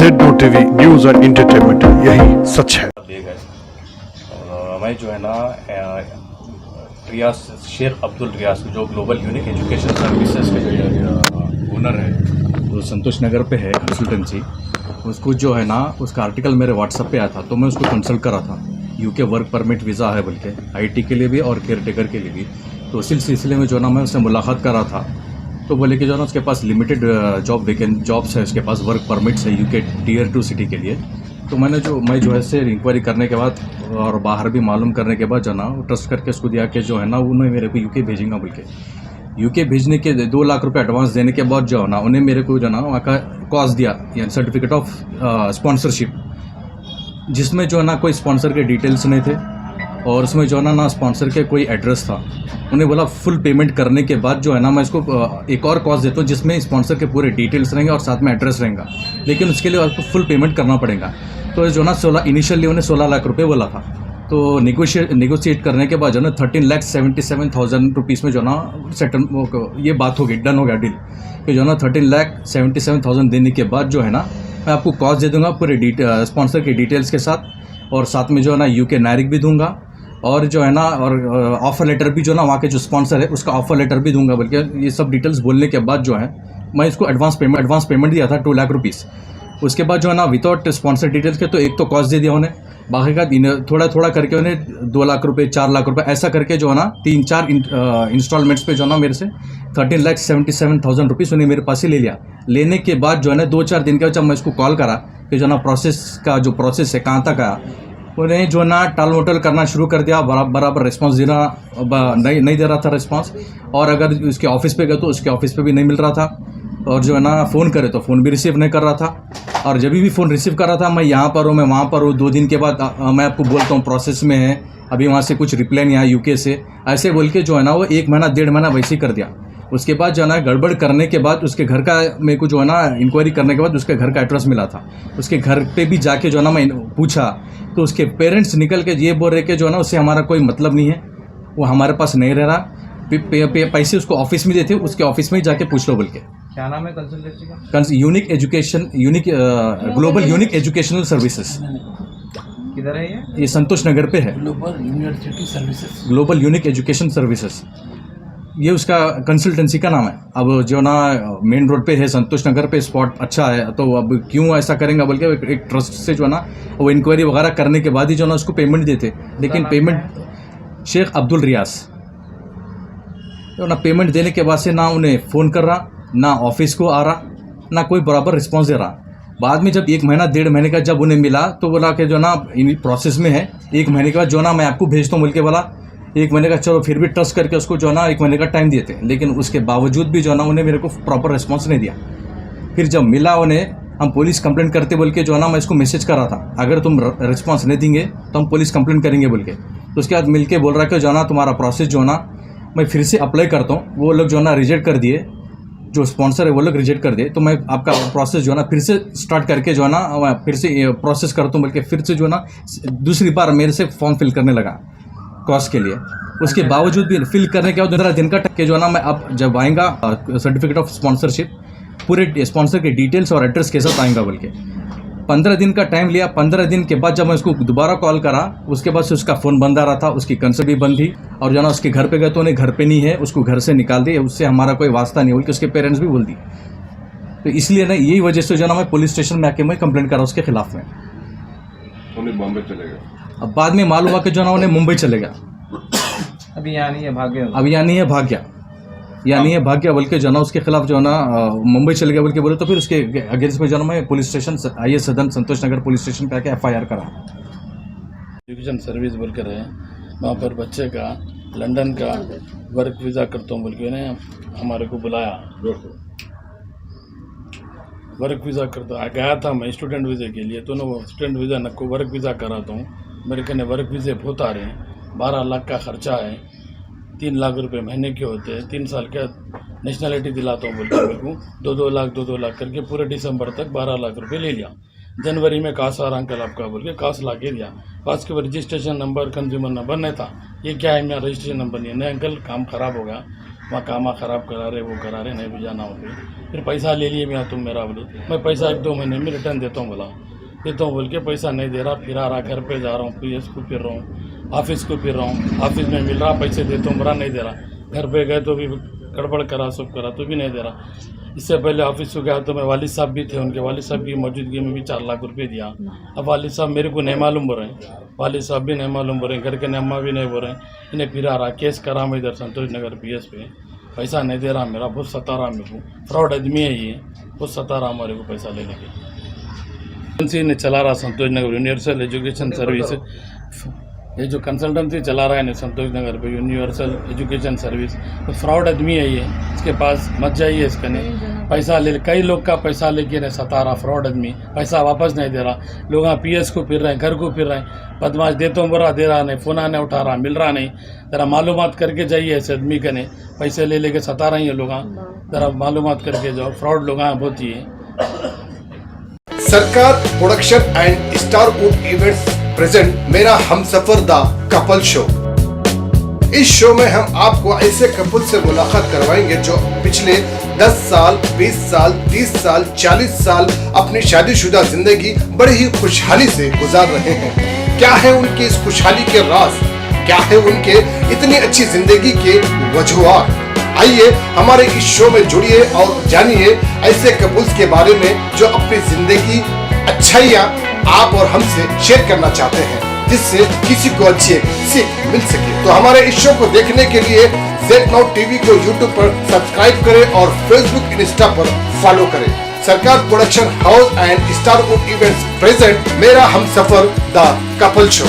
Z2 TV news and entertainment, यही सच है। मैं जो है ना रियाज शेख अब्दुल रियाज जो ग्लोबल यूनिक एजुकेशन सर्विसेज के जो ओनर है, जो संतोष नगर पे है कंसल्टेंसी, उसको जो है ना उसका आर्टिकल मेरे व्हाट्सएप पे आया था, तो मैं उसको कंसल्ट करा था। यूके वर्क परमिट वीज़ा है बल्कि आईटी के लिए भी और केयर टेकर के लिए भी। तो उसी सिलसिले में जो ना मैं उससे मुलाकात करा था, तो बोले कि जो ना उसके पास लिमिटेड जॉब्स है, उसके पास वर्क परमिट्स है यूके टीयर 2 सिटी के लिए। तो मैं जो है से इंक्वायरी करने के बाद और बाहर भी मालूम करने के बाद जो ना ट्रस्ट करके उसको दिया कि जो है ना उन्हें मेरे को यूके भेजेंगे बोल के। यूके भेजने के 2 लाख रुपए एडवांस देने के बाद जो है ना उन्हें मेरे को जो ना वहाँ का कॉज दिया, यानी सर्टिफिकेट ऑफ स्पॉन्सरशिप, जिसमें जो है ना कोई स्पॉन्सर के डिटेल्स नहीं थे और उसमें जो है ना स्पॉन्सर के कोई एड्रेस था। उन्हें बोला फुल पेमेंट करने के बाद जो है ना मैं इसको एक और कॉज देता हूँ जिसमें स्पॉन्सर के पूरे डिटेल्स रहेंगे और साथ में एड्रेस रहेगा, लेकिन उसके लिए आपको फुल पेमेंट करना पड़ेगा। तो जो ना इनिशियली उन्हें 16 लाख रुपए बोला था। तो नेगोशिएट करने के बाद जो ना 13,77,000 रुपीज़ में जो ना सेटल ये बात हो गई, डन हो गया डील। फिर जो ना 13,77,000 देने के बाद जो है ना मैं आपको कॉस्ट दे दूंगा पूरे स्पॉन्सर के डिटेल्स के साथ, और साथ में जो है ना यूके नारिक भी दूंगा, और जो है ना और ऑफर लेटर भी जो ना वहाँ के जो स्पॉन्सर है उसका ऑफर लेटर भी दूंगा। बल्कि ये सब डिटेल्स बोलने के बाद जो है मैं इसको एडवांस पेमेंट दिया था 2 लाख रुपीज़। उसके बाद जो है ना विदाउट स्पॉन्सर डिटेल्स के तो एक तो कॉस्ट दे दिया उन्हें, बाकी का थोड़ा करके उन्हें 2 लाख रुपए 4 लाख रुपए ऐसा करके जो है ना 3-4 इंस्टॉलमेंट्स पे जो है ना मेरे से 13,77,000 रुपीज़ उन्हें मेरे पास से ले लिया। लेने के बाद जो है ना 2-4 दिन के बाद जब मैं इसको कॉल करा कि जो है ना प्रोसेस है कहाँ तक आया, उन्हें जो है ना टाल मटोल करना शुरू कर दिया। बराबर रिस्पांस देना नहीं दे रहा था रिस्पांस, और अगर उसके ऑफिस पे गए तो उसके ऑफिस पे भी नहीं मिल रहा था, और जो है ना फ़ोन करे तो फ़ोन भी रिसीव नहीं कर रहा था। और जब भी फ़ोन रिसीव कर रहा था मैं यहाँ पर हूँ, मैं वहाँ पर हूँ, 2 दिन के बाद मैं आपको बोलता हूँ प्रोसेस में है, अभी वहाँ से कुछ रिप्लाई नहीं आया यूके से, ऐसे बोल के जो है ना वो 1 महीना 1.5 महीना वैसे ही कर दिया। उसके बाद जो है ना गड़बड़ करने के बाद उसके घर का मेरे को जो है ना इंक्वायरी करने के बाद उसके घर का एड्रेस मिला था। उसके घर पे भी जाके जो है ना मैं पूछा तो उसके पेरेंट्स निकल के ये बोल रहे कि जो है ना उससे हमारा कोई मतलब नहीं है, वो हमारे पास नहीं रह रहा, पैसे उसको ऑफिस में देते, उसके ऑफिस में ही जाके पूछ लो बोल के। क्या नाम है कंसल्टेंसी का? Global unique educational services. किधर है ये संतोष नगर पे है, ग्लोबल यूनिक एजुकेशन सर्विसेज, ये उसका कंसल्टेंसी का नाम है। अब जो ना मेन रोड पे है, संतोष नगर पे स्पॉट अच्छा है, तो अब क्यों ऐसा करेंगे बोल के एक ट्रस्ट से जो है ना वो इंक्वायरी वगैरह करने के बाद ही जो ना उसको पेमेंट देते, लेकिन पेमेंट शेख अब्दुल रियाज तो ना पेमेंट देने के बाद से ना उन्हें फ़ोन कर रहा, ना ऑफिस को आ रहा, ना कोई बराबर रिस्पॉन्स दे रहा। बाद में जब 1 महीना 1.5 महीने का जब उन्हें मिला तो बोला कि जो ना इन प्रोसेस में है, 1 महीने के बाद जो ना मैं आपको भेजता हूँ बोल के बोला। 1 महीने का चलो फिर भी ट्रस्ट करके उसको जो ना 1 महीने का टाइम दिए थे, लेकिन उसके बावजूद भी जो ना उन्हें मेरे को प्रॉपर रिस्पॉन्स नहीं दिया। फिर जब मिला उन्हें, हम पुलिस कंप्लेंट करते बोल के जो है ना मैं इसको मैसेज करा था, अगर तुम रिस्पॉन्स नहीं देंगे तो हम पुलिस कंप्लेंट करेंगे बोल के। तो उसके बाद मिल के बोल रहा है कि जो ना तुम्हारा प्रोसेस जो ना मैं फिर से अप्लाई करता हूँ, वो लोग जो ना रिजेक्ट कर दिए, जो स्पॉन्सर है वो लोग रिजेक्ट कर दिए, तो मैं आपका प्रोसेस जो है ना फिर से स्टार्ट करके जो है ना फिर से प्रोसेस करता हूँ बोल के फिर से जो है ना दूसरी बार मेरे से फॉर्म फिल करने लगा कॉस्ट के लिए। उसके बावजूद भी फिल करने के बाद 15 दिन का टक्के जो है ना मैं अब जब आएगा सर्टिफिकेट ऑफ स्पॉन्सरशिप पूरे स्पॉन्सर के डिटेल्स और एड्रेस के साथ आएगा बोल के 15 दिन का टाइम लिया। 15 दिन के बाद जब मैं उसको दोबारा कॉल करा, उसके बाद से उसका फ़ोन बंद आ रहा था, उसकी कंसर्न भी बंद थी, और जो ना उसके घर पे गए तो उन्हें घर पे नहीं है, उसको घर से निकाल दिए, उससे हमारा कोई वास्ता नहीं, बोल के उसके पेरेंट्स भी बोल दी। तो इसलिए ना यही वजह से जो ना मैं पुलिस स्टेशन में आके मैं कंप्लेंट करा उसके खिलाफ में। उन्हें बॉम्बे चले गए। अब बाद में मालूम हुआ कि जो ना उन्हें मुंबई चले गया, अभी यहाँ नहीं है, भाग गया। अब यहाँ नहीं है, भाग गया, या नहीं है भाग गया बोल के जो ना उसके खिलाफ जो ना मुंबई चले गया बोल के बोले। तो फिर उसके अगेंस्ट में जो ना मैं पुलिस स्टेशन आइए सदन संतोष नगर पुलिस स्टेशन पे आके FIR करा। एजुकेशन सर्विस बोल कर है, वहाँ पर बच्चे का लंदन का वर्क वीज़ा करता हूँ बोल के उन्हें हमारे को बुलाया। वर्क वीज़ा करता गया था मैं स्टूडेंट वीज़े के लिए, तो ना वो स्टूडेंट वीज़ा न को वर्क वीज़ा कराता हूँ। मेरे कहने वर्क वीज़े बहुत आ रहे हैं, 12 लाख का खर्चा है, 3 लाख रुपए महीने के होते हैं, 3 साल का नेशनलिटी दिलाता हूँ बोल के मेरे को 2-2 लाख करके पूरे दिसंबर तक 12 लाख रुपए ले लिया। जनवरी में कास आ रहा अंकल आपका बोल के कास ला के दिया। कास के रजिस्ट्रेशन नंबर कंज्यूमर नंबर नहीं था, ये क्या है मेरा रजिस्ट्रेशन नंबर नहीं है। नहीं अंकल काम ख़राब हो गया, वहाँ काम ख़राब करा रहे, वो करा रहे, नहीं भी जाना हो गया। फिर पैसा ले लिए मैं तुम मेरा बोले, मैं पैसा 1-2 महीने में रिटर्न देता हूँ बोला, देता हूँ बोल के पैसा नहीं दे रहा, फिर आ रहा, घर पे जा रहा हूँ, PS को फिर रहा हूँ, ऑफिस को फिर रहा हूँ, ऑफिस में मिल रहा पैसे देता हूँ, बुरा नहीं दे रहा, घर पे गए तो भी गड़बड़ करा, सब करा तो भी नहीं दे रहा। इससे पहले ऑफिस को गया तो मैं वालिद साहब भी थे, उनके वालिद साहब की मौजूदगी में भी 4 लाख रुपए दिया। अब वालिद साहब मेरे को नहीं मालूम बोल रहे हैं, वालिद साहब भी नहीं मालूम बोल रहे हैं, घर के नम्मा भी नहीं बोल रहे हैं, इन्हें फिर आ रहा, केस करा मैं इधर संतोष नगर PS पे, पैसा नहीं दे रहा, मेरा बहुत सता रहा, मेरे को फ्रॉड आदमी है ये, बहुत सता रहा हमारे को पैसा लेने के। एजेंसी ने चला रहा संतोष नगर यूनिवर्सल एजुकेशन सर्विस, ये जो कंसल्टेंसी चला रहा है ना संतोष नगर पे यूनिवर्सल एजुकेशन सर्विस, तो फ्रॉड आदमी है ये, इसके पास मत जाइए, इसका नहीं पैसा ले, कई लोग का पैसा लेके नहीं सता रहा, फ्रॉड आदमी, पैसा वापस नहीं दे रहा, लोग PS को फिर रहे हैं, घर को फिर रहे हैं, बदमाश देता हूँ बुरा दे रहा नहीं, फ़ोन नहीं उठा रहा, मिल रहा नहीं, ज़रा मालूमात करके जाइए ऐसे आदमी का नहीं, पैसे ले लेके सता रही है लोग, ज़रा मालूमात करके जाओ, फ्रॉड लोग बहुत ही है। सरकार production and Starwood events present मेरा हमसफर द कपल शो। इस शो में हम आपको ऐसे कपल से मुलाकात करवाएंगे जो पिछले 10 साल, 20 साल, 30 साल, 40 साल अपनी शादीशुदा जिंदगी बड़ी ही खुशहाली से गुजार रहे हैं। क्या है उनकी इस खुशहाली के राज, क्या है उनके इतनी अच्छी जिंदगी के वजूहात। आइए हमारे इस शो में जुड़िए और जानिए ऐसे कपल्स के बारे में जो अपनी जिंदगी अच्छाइयाँ आप और हमसे शेयर करना चाहते हैं, जिससे किसी को अच्छी सीख मिल सके। तो हमारे इस शो को देखने के लिए ZNow TV को YouTube पर सब्सक्राइब करें और Facebook इंस्टा पर फॉलो करें। सरकार production house and Starwood events present मेरा हमसफर द कपल शो।